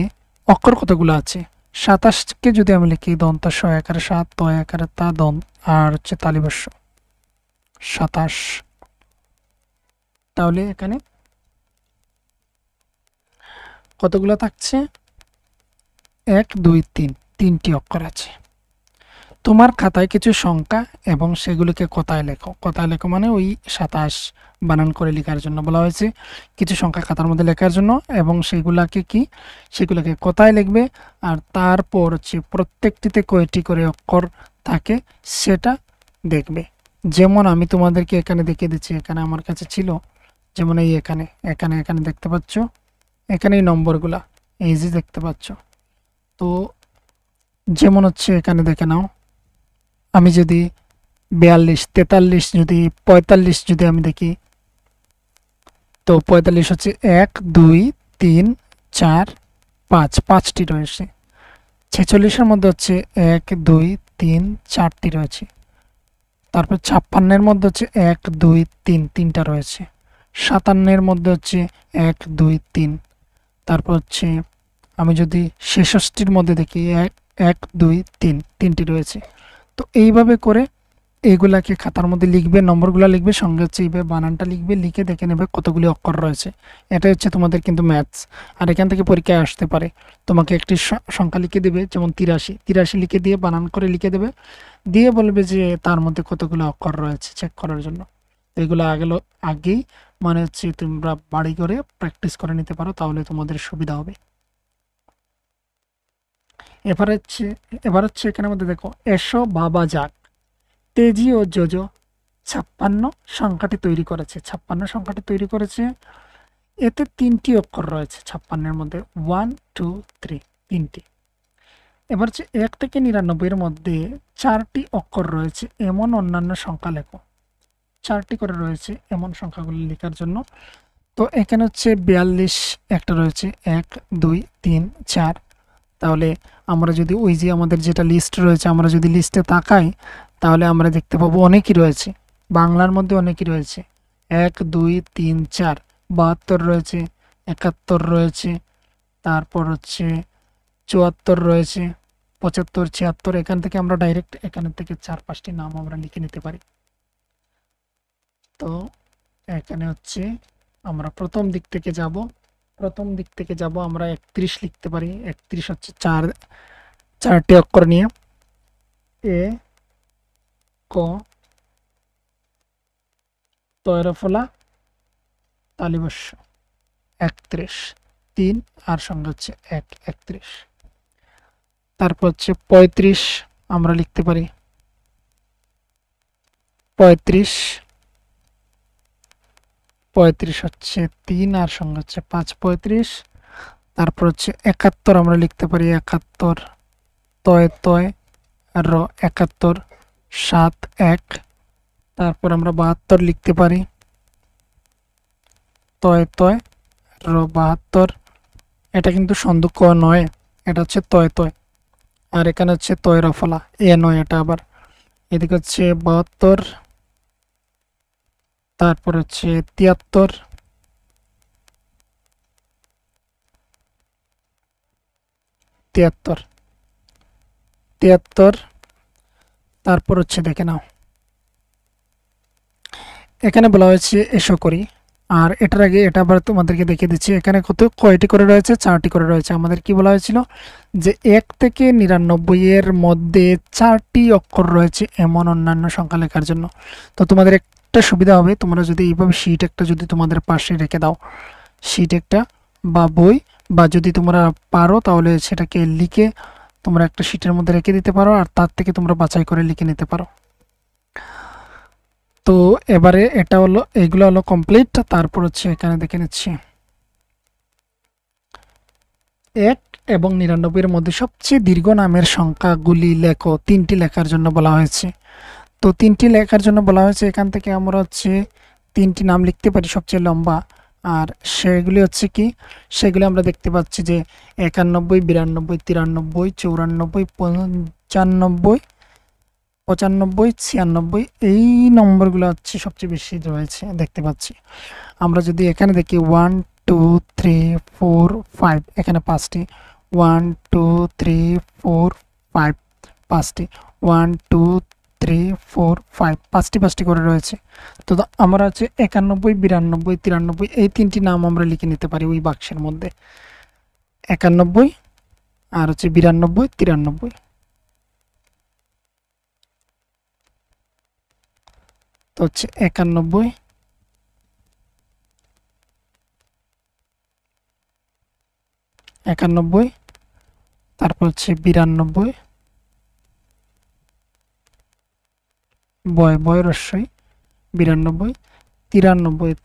অক্ষর কতগুলো আছে? 27কে যদি আমি লিখি দন্ত স একারে 7 ত একারে তা দন আর হচ্ছে তালিবস্য 27, তাহলে এখানে কতগুলো থাকছে? 1 2 3, 3টি অক্ষর আছে। তোমার খাতায় কিছু সংখ্যা এবং সেগুলোকে কথায় লেখো। কথায় লেখো মানে ওই 27 বানান করে লেখার জন্য বলা হয়েছে। কিছু সংখ্যা খাতার মধ্যে লেখার জন্য এবং সেগুলোকে কথায় লিখবে। আর তারপর হচ্ছে প্রত্যেকটিতে কয়টি করে অক্ষর থাকে সেটা দেখবে। যেমন আমি তোমাদেরকে এখানে দেখিয়ে দিচ্ছি, এখানে আমার কাছে ছিল, যেমন এই এখানে এখানে এখানে দেখতে পাচ্ছ, এখানে এই নম্বরগুলা এই যে দেখতে পাচ্ছ। তো যেমন হচ্ছে এখানে দেখে নাও, আমি যদি 42 43 যদি 45 যদি আমি দেখি, তো 45 হচ্ছে 1 2 3 4 5, 5টি রয়েছে। 46-এর মধ্যে হচ্ছে 1 2 3 4টি রয়েছে। তারপর 56-এর মধ্যে হচ্ছে 1 2 3 3টা রয়েছে। 57-এর মধ্যে হচ্ছে 1 2 3। তারপর হচ্ছে আমি যদি 66-টির মধ্যে দেখি 1 2 3 3টি রয়েছে। তো এইভাবে করে এইগুলাকে খাতার মধ্যে লিখবে, নম্বরগুলো লিখবে, সঙ্গে হচ্ছে এইভাবে বানানটা লিখবে, লিখে দেখে নেবে কতগুলি অক্ষর রয়েছে। এটা হচ্ছে তোমাদের কিন্তু ম্যাথস। আর এখান থেকে পরীক্ষায় আসতে পারে, তোমাকে একটি সংখ্যা লিখে দেবে, যেমন 83 লিখে দিয়ে বানান করে লিখে দেবে, দিয়ে বলবে যে তার মধ্যে কতগুলো অক্ষর রয়েছে চেক করার জন্য। এগুলো আগেই মানে হচ্ছে তোমরা বাড়ি করে প্র্যাকটিস করে নিতে পারো, তাহলে তোমাদের সুবিধা হবে। এবার হচ্ছে এখানের মধ্যে দেখো, এসো বাবা যাক। তেজি ও জোজো 56 সংখ্যাটি তৈরি করেছে। 56 সংখ্যাটি তৈরি করেছে। এতে 3টি অক্ষর রয়েছে 56-এর মধ্যে, 1 2 3, 3টি। এবার হচ্ছে 1 থেকে 99-এর মধ্যে 4টি অক্ষর রয়েছে এমন অন্যান্য সংখ্যা লেখো। 4টি করে রয়েছে এমন সংখ্যাগুলি লেখার জন্য। তো এখানে হচ্ছে 42 একটা রয়েছে, 1 2 3 4। তাহলে আমরা যদি ওই যে আমাদের যেটা লিস্ট রয়েছে, আমরা যদি লিস্টে তাকাই তাহলে আমরা দেখতে পাবো অনেকই রয়েছে, বাংলার মধ্যে অনেকই রয়েছে। 1 2 3 4, 72 রয়েছে, 71 রয়েছে, তারপর হচ্ছে 74 রয়েছে, 75 76। এখান থেকে আমরা ডাইরেক্ট এখান থেকে 4-5টি নাম আমরা লিখে নিতে পারি। তো এখানে হচ্ছে আমরা প্রথম দিক থেকে যাব, আমরা 31 লিখতে পারি। 31 হচ্ছে 4টি অক্ষর নিয়ে, এ ক তয়রফলা তালিবস্য 31 3 আর সঙ্গে হচ্ছে 1 31। তারপর হচ্ছে 35 আমরা লিখতে পারি, 35 হচ্ছে 3 আর সঙ্গে হচ্ছে 5 35। তারপর হচ্ছে 71 আমরা লিখতে পারি, 71 তয় তয় র 71 7 1। তারপর আমরা 72 লিখতে পারি, তয় তয় র 72। এটা কিন্তু সন্ধি ক নয়, এটা হচ্ছে তয় তয়। আর এখানে হচ্ছে তয় রফলা, এ নয় এটা আবার। এদিকে হচ্ছে 72, তারপর হচ্ছে 73, 73, 73, তারপর হচ্ছে দেখে নাও এখানে বলা হয়েছে এসো করি। আর এটার আগে এটা আবার তোমাদেরকে দেখিয়ে দিচ্ছি, এখানে কয়টি করে রয়েছে, 4টি করে রয়েছে। আমাদের কি বলা হয়েছিল যে 1 থেকে 99 এর মধ্যে 4টি অক্ষর রয়েছে এমন অন্যান্য সংখ্যা লেখার জন্য। তো তোমাদের একটা সুবিধা হবে, তোমরা যদি এইভাবে শিট একটা যদি তোমাদের পাশে রেখে দাও, শিট একটা বা বই, বা যদি তোমরা পারো তাহলে সেটাকে লিখে তোমরা একটা শিটের মধ্যে রেখে দিতে পারো, আর তার থেকে তোমরা বাছাই করে লিখে নিতে পারো। তো এবারে এটা হলো, এইগুলো হলো কমপ্লিট। তারপর হচ্ছে এখানে দেখে নিচ্ছি 1 এবং 99 এর মধ্যে সবচেয়ে দীর্ঘ নামের সংখ্যাগুলি লেখো। 3টি লেখার জন্য বলা হয়েছে। তো 3টি লেখার জন্য বলা হয়েছে, এখান থেকে আমরা হচ্ছে 3টি নাম লিখতে পারি সবচেয়ে লম্বা। আর সেগুলি হচ্ছে কি, সেগুলি আমরা দেখতে পাচ্ছি যে 91, 92, 93, 94, 95, 95, 96, এই নম্বরগুলো হচ্ছে সবচেয়ে বেশি রয়েছে দেখতে পাচ্ছি। আমরা যদি এখানে দেখি 1 2 3 4 5, এখানে 5টি, 1 2 3 4 5, 5টি, 1 2 3 4 5, 5টি করে রয়েছে। তো আমরা হচ্ছে 91, 92, 93 এই 3টি নাম আমরা লিখে নিতে পারি ওই বাক্সের মধ্যে। 91 আর হচ্ছে 92, 93। তো হচ্ছে 91, 91, তারপর হচ্ছে 92, বয় রস্যই 92, 93,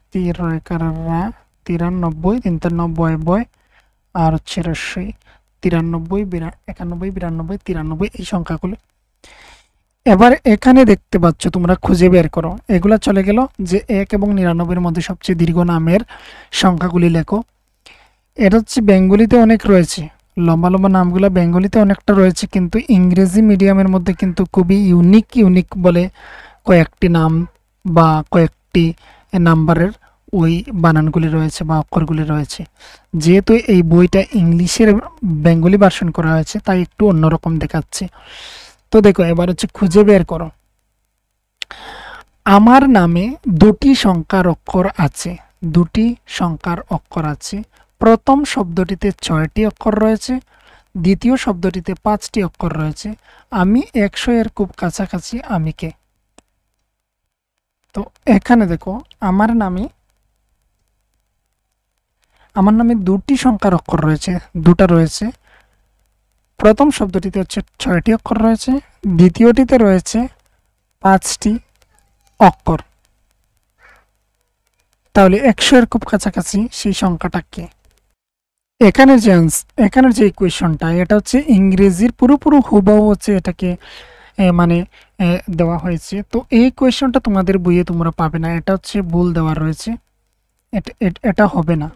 93, 93 বয়, আর হচ্ছে রস্যই 93, 91, 92, 93 এই সংখ্যাগুলো। এবার এখানে দেখতে পাচ্ছ, তোমরা খুঁজে বের করো। এগুলা চলে গেল যে 1 এবং 99 এর মধ্যে সবচেয়ে দীর্ঘ নামের সংখ্যাগুলি লেখো। এটা হচ্ছে বেঙ্গলিতে অনেক রয়েছে, লম্বা লম্বা নামগুলো বেঙ্গলিতে অনেকটা রয়েছে, কিন্তু ইংরেজি মিডিয়ামের মধ্যে কিন্তু খুবই ইউনিক বলে কয়েকটি নাম বা কয়েকটি নাম্বারের ওই বানানগুলি রয়েছে বা অক্ষরগুলি রয়েছে। যেহেতু এই বইটা ইংলিশের বেঙ্গলি ভার্সন করা হয়েছে, তাই একটু অন্যরকম দেখাচ্ছে। তো দেখো এবার হচ্ছে খুঁজে বের করো। আমার নামে 2টি সংখ্যার অক্ষর আছে, 2টি সংখ্যার অক্ষর আছে। প্রথম শব্দটিতে 6টি অক্ষর রয়েছে, দ্বিতীয় শব্দটিতে 5টি অক্ষর রয়েছে। আমি 100 এর খুব কাছাকাছি, আমি কে? তো এখানে দেখো আমার নামে 2টি সংখ্যার অক্ষর রয়েছে, 2টা রয়েছে। প্রথম শব্দটিতে হচ্ছে 6টি অক্ষর রয়েছে, দ্বিতীয়টিতে রয়েছে 5টি অক্ষর। তাহলে 100 এর খুব কাছাকাছি সেই সংখ্যাটা কে? এখানের যে ইকুয়েশনটা, এটা হচ্ছে ইংরেজির পুরোপুরি হুবহু হচ্ছে এটাকে মানে দেওয়া হয়েছে। তো এই ইকুয়েশনটা তোমাদের বইয়ে তোমরা পাবে না, এটা হচ্ছে ভুল দেওয়া রয়েছে। এটা হবে না।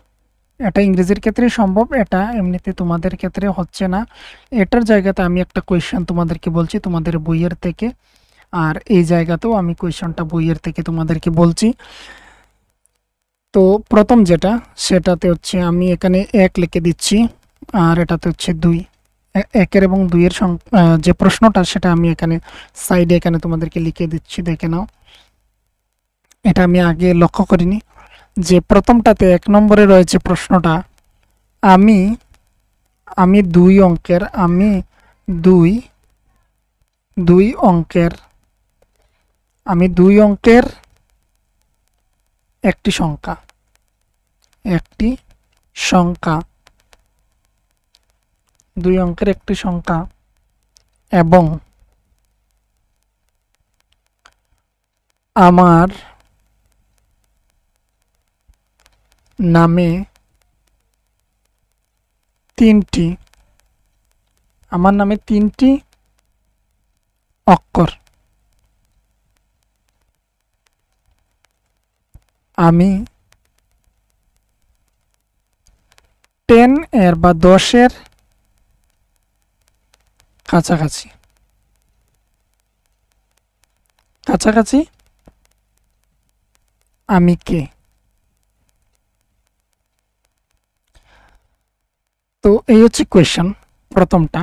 এটা ইংরেজির ক্ষেত্রে সম্ভব, এটা এমনিতে তোমাদের ক্ষেত্রে হচ্ছে না। এটার জায়গাতে আমি একটা কোয়েশ্চেন তোমাদেরকে বলছি তোমাদের বইয়ের থেকে, আর এই জায়গাতেও আমি কোয়েশ্চনটা বইয়ের থেকে তোমাদেরকে বলছি। তো প্রথম যেটা, সেটাতে হচ্ছে আমি এখানে 1 লিখে দিচ্ছি, আর এটাতে হচ্ছে 2। 1 এবং 2 এর যে প্রশ্নটা, সেটা আমি এখানে সাইডে এখানে তোমাদেরকে লিখে দিচ্ছি, দেখে নাও। এটা আমি আগে লক্ষ্য করিনি যে প্রথমটাতে 1 নম্বরে রয়েছে প্রশ্নটা, আমি 2 অঙ্কের, আমি 2 অঙ্কের, আমি 2 অঙ্কের একটি সংখ্যা, একটি সংখ্যা, 2 অঙ্কের একটি সংখ্যা, এবং আমার নামে 3টি, আমার নামে 3টি অক্ষর। আমি 10 এর বা 10 এর কাছাকাছি, কাছাকাছি আমি কে। তো এই হচ্ছে কোয়েশ্চেন প্রথমটা।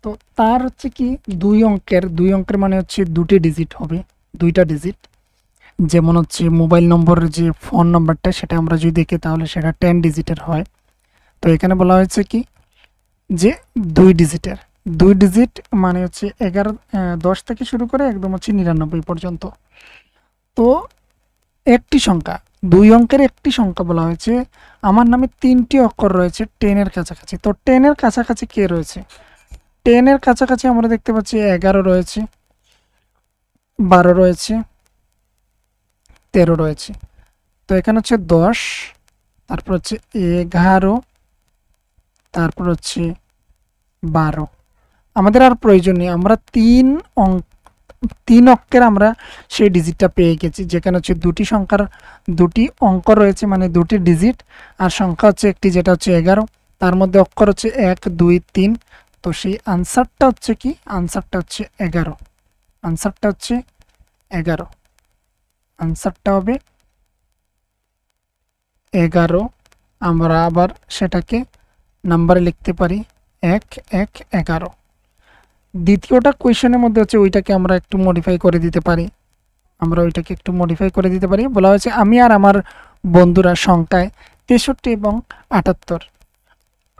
তো তার হচ্ছে কি দুই অঙ্কের মানে হচ্ছে দুটি ডিজিট হবে, দুইটা ডিজিট। যেমন হচ্ছে মোবাইল নম্বরের যে ফোন নাম্বারটা সেটা আমরা যদি দেখি তাহলে সেটা 10 ডিজিটের হয়। তো এখানে বলা হয়েছে কি যে দুই ডিজিট মানে হচ্ছে 10 থেকে শুরু করে একদম হচ্ছে 99 পর্যন্ত। তো একটি সংখ্যা, দুই অঙ্কের একটি সংখ্যা বলা হয়েছে। আমার নামে 3টি অক্ষর রয়েছে 10-এর কাছাকাছি। তো 10-এর কাছাকাছি কে রয়েছে? 10-এর কাছাকাছি আমরা দেখতে পাচ্ছি 11 রয়েছে, 12 রয়েছে, 13 রয়েছে। তো এখানে হচ্ছে 10, তারপর হচ্ছে 11, তারপর হচ্ছে 12। আমাদের আর প্রয়োজন নেই, আমরা তিন অঙ্কের আমরা সেই ডিজিটটা পেয়ে গেছি, যেখানে হচ্ছে দুটি অঙ্ক রয়েছে মানে দুটি ডিজিট, আর সংখ্যা হচ্ছে একটি যেটা হচ্ছে 11, তার মধ্যে অক্ষর হচ্ছে 1 2 3। তো সেই আনসারটা হচ্ছে কি, আনসারটা হচ্ছে 11, আনসারটা হচ্ছে 11, আনসারটা হবে 11। আমরা আবার সেটাকে নাম্বারে লিখতে পারি 1 1 11। দ্বিতীয়টা কোয়েশ্চেনের মধ্যে হচ্ছে ওইটাকে আমরা একটু মডিফাই করে দিতে পারি, বলা হয়েছে আমি আর আমার বন্ধুরা সংখ্যায় 63 এবং 78।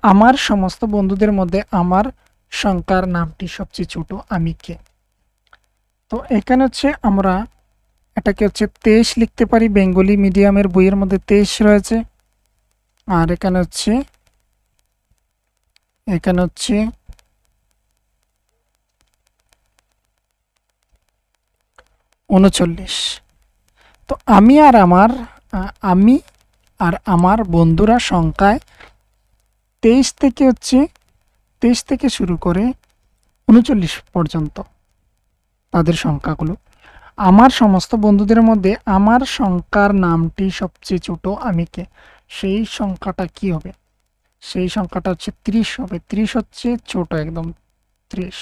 আমার সমস্ত বন্ধুদের মধ্যে আমার সংখ্যার নামটি সবচেয়ে ছোট, আমি কে। তো এখানে হচ্ছে আমরা এটাকে হচ্ছে 23 লিখতে পারি, বেঙ্গলি মিডিয়ামের বইয়ের মধ্যে 23 রয়েছে। আর এখানে হচ্ছে 39। তো আমি আর আমার বন্ধুরা সংখ্যায় 23 থেকে শুরু করে 39 পর্যন্ত তাদের সংখ্যাগুলো। আমার সমস্ত বন্ধুদের মধ্যে আমার সংখ্যার নামটি সবচেয়ে ছোট, আমি কে। সেই সংখ্যাটা কি হবে? সেই সংখ্যাটা হচ্ছে 30 হবে। 30 হচ্ছে ছোট একদম, 30।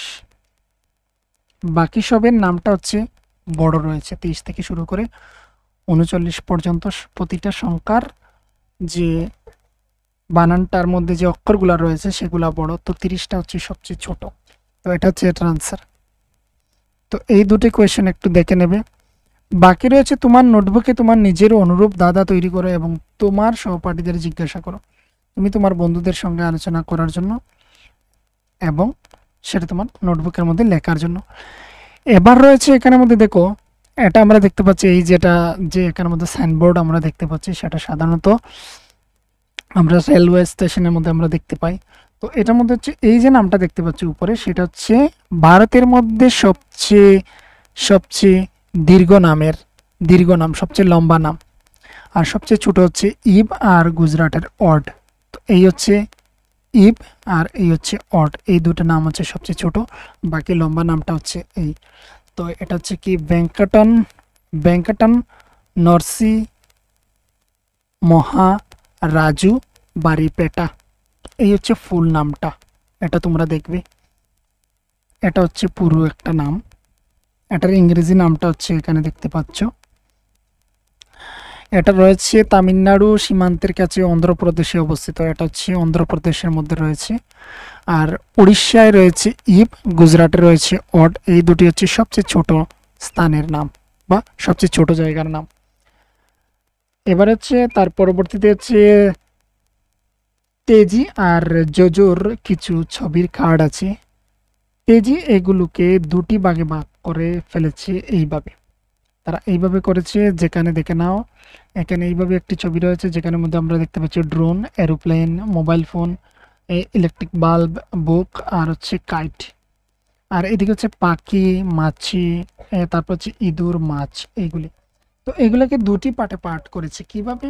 বাকি সবের নামটা হচ্ছে বড় রয়েছে, 23 থেকে শুরু করে 39 পর্যন্ত প্রতিটা সংখ্যার যে বানানটার মধ্যে যে অক্ষরগুলো রয়েছে সেগুলা বড়। তো 30টা হচ্ছে সবচেয়ে ছোট। তো এটা হচ্ছে এটার আনসার। তো এই দুটি কোয়েশ্চেন একটু দেখে নেবে। বাকি রয়েছে তোমার নোটবুকে তোমার নিজের অনুরূপ ধাঁধা তৈরি করো এবং তোমার সহপাঠীদের জিজ্ঞাসা করো, তুমি তোমার বন্ধুদের সঙ্গে আলোচনা করার জন্য এবং সেটা তোমার নোটবুকের মধ্যে লেখার জন্য। এবার রয়েছে এখানের মধ্যে দেখো, এটা আমরা দেখতে পাচ্ছি এই যে এখানের মধ্যে সাইনবোর্ড আমরা দেখতে পাচ্ছি, সেটা সাধারণত আমরা রেলওয়ে স্টেশনের মধ্যে আমরা দেখতে পাই। তো এটার মধ্যে হচ্ছে এই যে নামটা দেখতে পাচ্ছি উপরে, সেটা হচ্ছে ভারতের মধ্যে সবচেয়ে দীর্ঘ নাম, সবচেয়ে লম্বা নাম। আর সবচেয়ে ছোট হচ্ছে ইব আর গুজরাটের অড। তো এই হচ্ছে ইব আর এই হচ্ছে অড, এই দুটো নাম হচ্ছে সবচেয়ে ছোট, বাকি লম্বা নামটা হচ্ছে এই। তো এটা হচ্ছে কি ব্যাঙ্কটন নরসি মহা রাজু বাড়িপেটা, এই হচ্ছে ফুল নামটা। এটা তোমরা দেখবে, এটা হচ্ছে পুরো একটা নাম। এটার ইংরেজি নামটা হচ্ছে এখানে দেখতে পাচ্ছ। এটা রয়েছে তামিলনাড়ু সীমান্তের কাছে অন্ধ্রপ্রদেশে অবস্থিত, এটা হচ্ছে অন্ধ্রপ্রদেশের মধ্যে রয়েছে। আর উড়িষ্যায় রয়েছে ইব, গুজরাটে রয়েছে অড, এই দুটি হচ্ছে সবচেয়ে ছোট স্থানের নাম বা সবচেয়ে ছোট জায়গার নাম। এবার হচ্ছে তার পরবর্তীতে হচ্ছে তেজি আর জোজোর কিছু ছবির কার্ড আছে। তেজি এগুলোকে দুটি ভাগে ভাগ করে ফেলেছে এইভাবে, তারা এইভাবে করেছে, যেখানে দেখে নাও এখানে এইভাবে একটি ছবি রয়েছে যেখানে মধ্যে আমরা দেখতে পাচ্ছি drone, aeroplane, mobile phone, electric bulb, book আর হচ্ছে কাইট। আর এদিকে হচ্ছে পাখি, মাছি, তারপর হচ্ছে ইঁদুর, মাছ, এইগুলি। তো এগুলোকে দুটি পার্ট করেছে। কিভাবে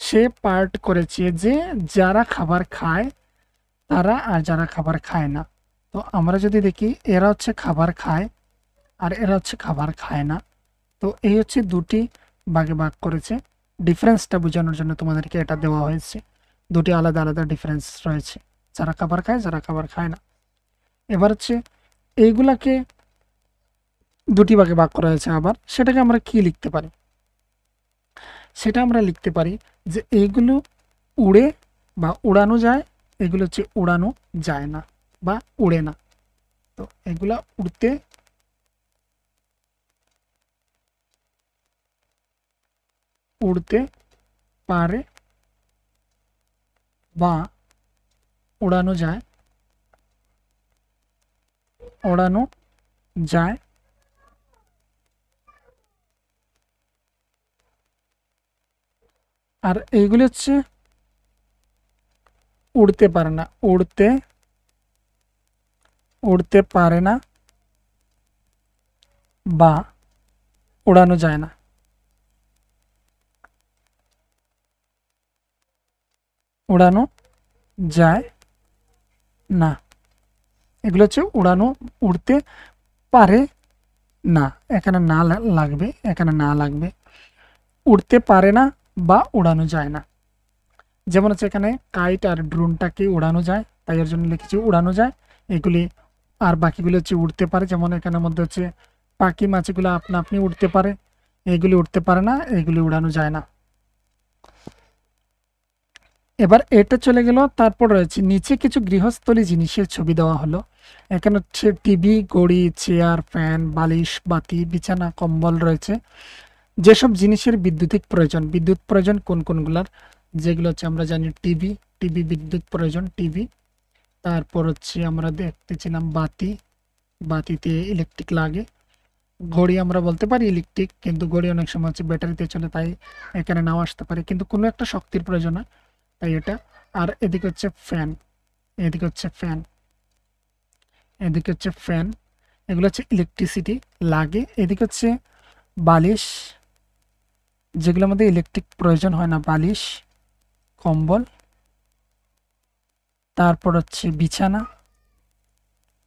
সে পার্ট করেছে? যে যারা খাবার খায় তারা আর যারা খাবার খায় না। তো আমরা যদি দেখি এরা হচ্ছে খাবার খায় আর এরা হচ্ছে খাবার খায় না। তো এই হচ্ছে দুটি ভাগে ভাগ করেছে, ডিফারেন্সটা বোঝানোর জন্য তোমাদেরকে এটা দেওয়া হয়েছে। দুটি আলাদা আলাদা ডিফারেন্স রয়েছে, যারা খাবার খায় যারা খাবার খায় না। এবার হচ্ছে এইগুলাকে দুটি ভাগে ভাগ করা হয়েছে। আবার সেটাকে আমরা কি লিখতে পারি? সেটা আমরা লিখতে পারি যে এইগুলো উড়ে বা উড়ানো যায়, এগুলো হচ্ছে উড়ানো যায় না বা উড়ে না। তো এগুলা উড়তে উড়তে পারে বা উড়ানো যায়, উড়ানো যায়। আর এইগুলি হচ্ছে উড়তে পারে না, উড়তে পারে না বা উড়ানো যায় না। উড়ানো যায় না, এগুলো হচ্ছে উড়ানো, উড়তে পারে না, এখানে না লাগবে, এখানে না লাগবে। উড়তে পারে না বা উড়ানো যায় না। যেমন হচ্ছে এখানে কাইট আর ড্রোনটাকে উড়ানো যায়, তাই এর জন্য লিখেছি উড়ানো যায়। এগুলি আর বাকিগুলো হচ্ছে উড়তে পারে, যেমন এখানের মধ্যে হচ্ছে পাখি মাছিগুলো আপনা আপনি উড়তে পারে, এগুলি উড়তে পারে না, এগুলি উড়ানো যায় না। এবার এটা চলে গেল। তারপর রয়েছে নিচে কিছু গৃহস্থলী জিনিসের ছবি দেওয়া হলো। এখানে হচ্ছে টিভি, ঘড়ি, চেয়ার, ফ্যান, বালিশ, বাতি, বিছানা, কম্বল রয়েছে। যেসব জিনিসের বিদ্যুতিক প্রয়োজন, বিদ্যুৎ প্রয়োজন কোন কোনগুলার? যেগুলো হচ্ছে আমরা জানি টিভি, টিভি বিদ্যুৎ প্রয়োজন, টিভি। তারপর হচ্ছে আমরা দেখতেছিলাম বাতি, বাতিতে ইলেকট্রিক লাগে। ঘড়ি আমরা বলতে পারি ইলেকট্রিক, কিন্তু ঘড়ি অনেক সময় হচ্ছে ব্যাটারিতে চলে, তাই এখানে নাও আসতে পারে, কিন্তু কোনো একটা শক্তির প্রয়োজন হয়, তাই এটা। আর এদিকে হচ্ছে ফ্যান, এদিকে হচ্ছে ফ্যান, এদিকে হচ্ছে ফ্যান, এগুলো হচ্ছে ইলেকট্রিসিটি লাগে। এদিকে হচ্ছে বালিশ, যেগুলোর মধ্যে ইলেকট্রিক প্রয়োজন হয় না, বালিশ, কম্বল। তারপর হচ্ছে বিছানা,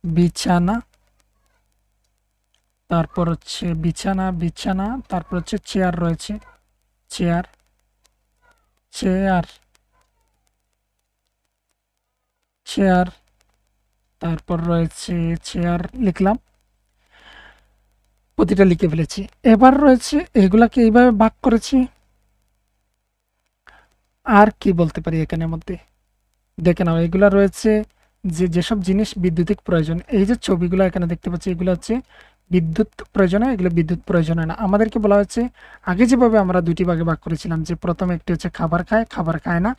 বিছানা, তারপর হচ্ছে বিছানা, বিছানা, তারপর হচ্ছে চেয়ার রয়েছে, চেয়ার, চেয়ার, চেয়ার, তারপর রয়েছে চেয়ার লিখলাম, প্রতিটা লিখে ফেলেছি। এবার রয়েছে এগুলাকে এইভাবে ভাগ করেছি। আর কি বলতে পারি এখানের মধ্যে? দেখে নাও, এগুলা রয়েছে যেসব জিনিস বিদ্যুতিক প্রয়োজন। এই যে ছবিগুলো এখানে দেখতে পাচ্ছি, এগুলো হচ্ছে বিদ্যুৎ প্রয়োজন হয়, এগুলো বিদ্যুৎ প্রয়োজন হয় না। আমাদেরকে বলা হচ্ছে আগে যেভাবে আমরা দুটি ভাগে ভাগ করেছিলাম, যে প্রথমে একটি হচ্ছে খাবার খায়, খাবার খায় না,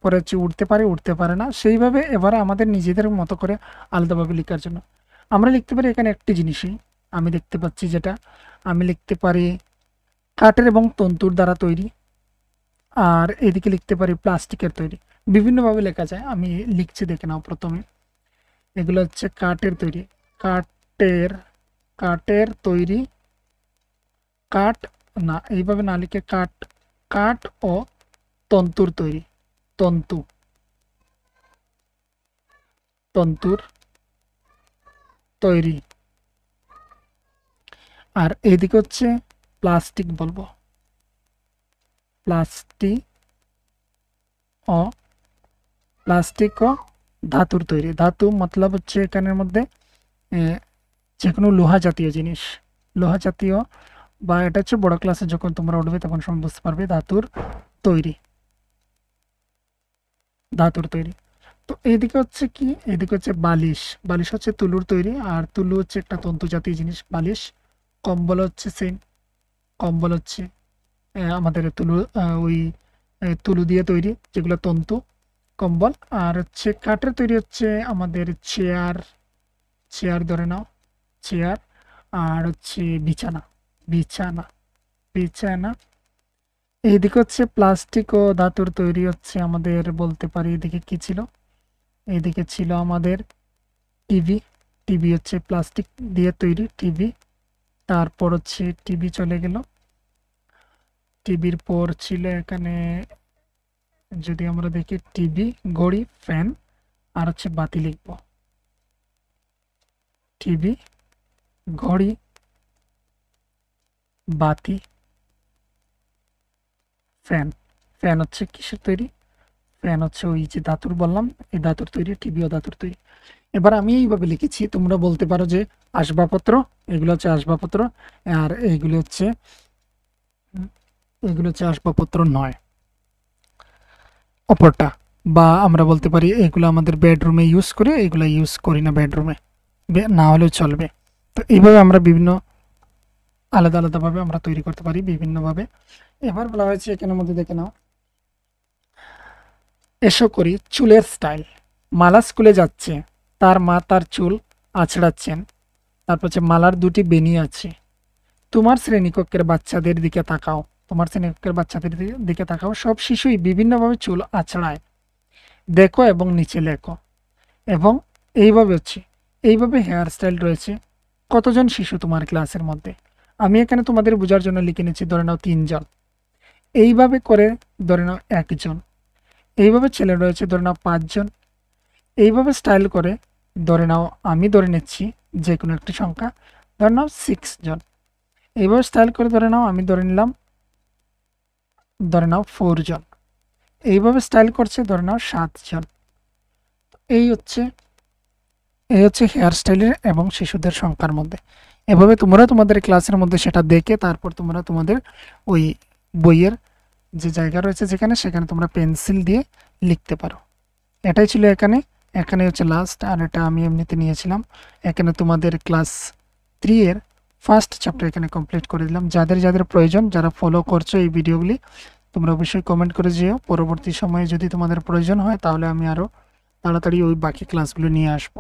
পরে হচ্ছে উঠতে পারে, উঠতে পারে না, সেইভাবে এবারে আমাদের নিজেদের মতো করে আলাদাভাবে লেখার জন্য আমরা লিখতে পারি এখানে একটি জিনিসই আমি দেখতে পাচ্ছি, যেটা আমি লিখতে পারি কাঠের এবং তন্তুর দ্বারা তৈরি। আর এদিকে লিখতে পারি প্লাস্টিকের তৈরি। বিভিন্নভাবে লেখা যায়, আমি লিখছি দেখে নাও। প্রথমে এগুলো হচ্ছে কাঠের তৈরি, কাঠের, কাঠের তৈরি, কাঠ, না এইভাবে না লিখে কাঠ, কাঠ ও তন্তুর তৈরি, তন্তু, তন্তুর তৈরি। আর এইদিকে হচ্ছে প্লাস্টিক বলবো, প্লাস্টিক ও, প্লাস্টিক ও ধাতুর তৈরি। ধাতু মতলব হচ্ছে এখানের মধ্যে যে কোনো লোহা জাতীয় জিনিস, লোহা জাতীয়, বা এটা হচ্ছে বড় ক্লাসে যখন তোমরা উঠবে তখন সময় বুঝতে পারবে, ধাতুর তৈরি, ধাতুর তৈরি। তো এইদিকে হচ্ছে কি, এইদিকে হচ্ছে বালিশ, বালিশ হচ্ছে তুলুর তৈরি, আর তুলু হচ্ছে একটা তন্তু জাতীয় জিনিস, বালিশ। কম্বল হচ্ছে সেম, কম্বল হচ্ছে আমাদের তুলু, ওই তুলু দিয়ে তৈরি, যেগুলো তন্তু, কম্বল। আর হচ্ছে কাঠের তৈরি হচ্ছে আমাদের চেয়ার, চেয়ার ধরে নাও, চেয়ার। আর হচ্ছে বিছানা, বিছানা, বিছানা। এইদিকে হচ্ছে প্লাস্টিক ও ধাতুর তৈরি হচ্ছে আমাদের বলতে পারি, এদিকে কি ছিল, এইদিকে ছিল আমাদের টিভি, টিভি হচ্ছে প্লাস্টিক দিয়ে তৈরি, টিভি। তারপর হচ্ছে টিভি চলে গেল, টিভির পর ছিল এখানে, যদি আমরা দেখি টিভি, ঘড়ি, ফ্যান, আর হচ্ছে বাতি লিখব, টিভি, ঘড়ি, বাতি, ফ্যান। ফ্যান হচ্ছে কিসের তৈরি? ফ্যান হচ্ছে ওই যে ধাতুর বললাম, এই ধাতুর তৈরি, টিভিও ধাতুর তৈরি। এবার আমি এইভাবে লিখেছি, তোমরা বলতে পারো যে আসবাবপত্র, এগুলো হচ্ছে আসবাবপত্র, আর এগুলো হচ্ছে আসবাবপত্র নয় অপরটা। বা আমরা বলতে পারি এগুলো আমাদের বেডরুমে ইউজ করি, এগুলো ইউজ করি না বেডরুমে, না হলেও চলবে। তো এইভাবে আমরা বিভিন্ন আলাদা আলাদাভাবে আমরা তৈরি করতে পারি বিভিন্নভাবে। এবার বলা হয়েছে এখানের মধ্যে দেখে নাও, এসো করি চুলের স্টাইল। মালা স্কুলে যাচ্ছে, তার মা তার চুল আঁচড়াচ্ছেন। তারপর হচ্ছে মালার দুটি বেনি আছে। তোমার শ্রেণীকক্ষের বাচ্চাদের দিকে তাকাও, তোমার শ্রেণীকক্ষের বাচ্চাদের দিকে তাকাও, সব শিশুই বিভিন্নভাবে চুল আঁচড়ায়, দেখো এবং নিচে লেখো। এবং এইভাবে হচ্ছে, এইভাবে হেয়ার স্টাইল রয়েছে। কতজন শিশু তোমার ক্লাসের মধ্যে? আমি এখানে তোমাদের বোঝার জন্য লিখে নিচ্ছি, ধরে নাও 3 জন। এইভাবে করে ধরে নাও 1 জন। এইভাবে ছেলে রয়েছে, ধরে নাও 5 জন। এইভাবে স্টাইল করে ধরে নাও, আমি ধরে নিচ্ছি যে কোনো একটি সংখ্যা, ধরে নাও 6 জন। এইভাবে স্টাইল করে ধরে নাও, আমি ধরে নাও 4 জন। এইভাবে স্টাইল করছে, ধরে নাও 7 জন। এই হচ্ছে এই হচ্ছে হেয়ার স্টাইলের এবং শিশুদের সংখ্যার মধ্যে। এভাবে তোমরা তোমাদের ক্লাসের মধ্যে সেটা দেখে তারপর তোমরা তোমাদের ওই বইয়ের যে জায়গা রয়েছে যেখানে, সেখানে তোমরা পেন্সিল দিয়ে লিখতে পারো। এটাই ছিল এখানে। এখানে হচ্ছে লাস্ট, আর এটা আমি এমনিতে নিয়েছিলাম। এখানে তোমাদের ক্লাস 3 এর ফার্স্ট চ্যাপ্টার এখানে কমপ্লিট করে দিলাম। যাদের যাদের প্রয়োজন, যারা ফলো করছো এই ভিডিওগুলি, তোমরা অবশ্যই কমেন্ট করে যেও। পরবর্তী সময়ে যদি তোমাদের প্রয়োজন হয় তাহলে আমি আরও তাড়াতাড়ি ওই বাকি ক্লাসগুলো নিয়ে আসবো।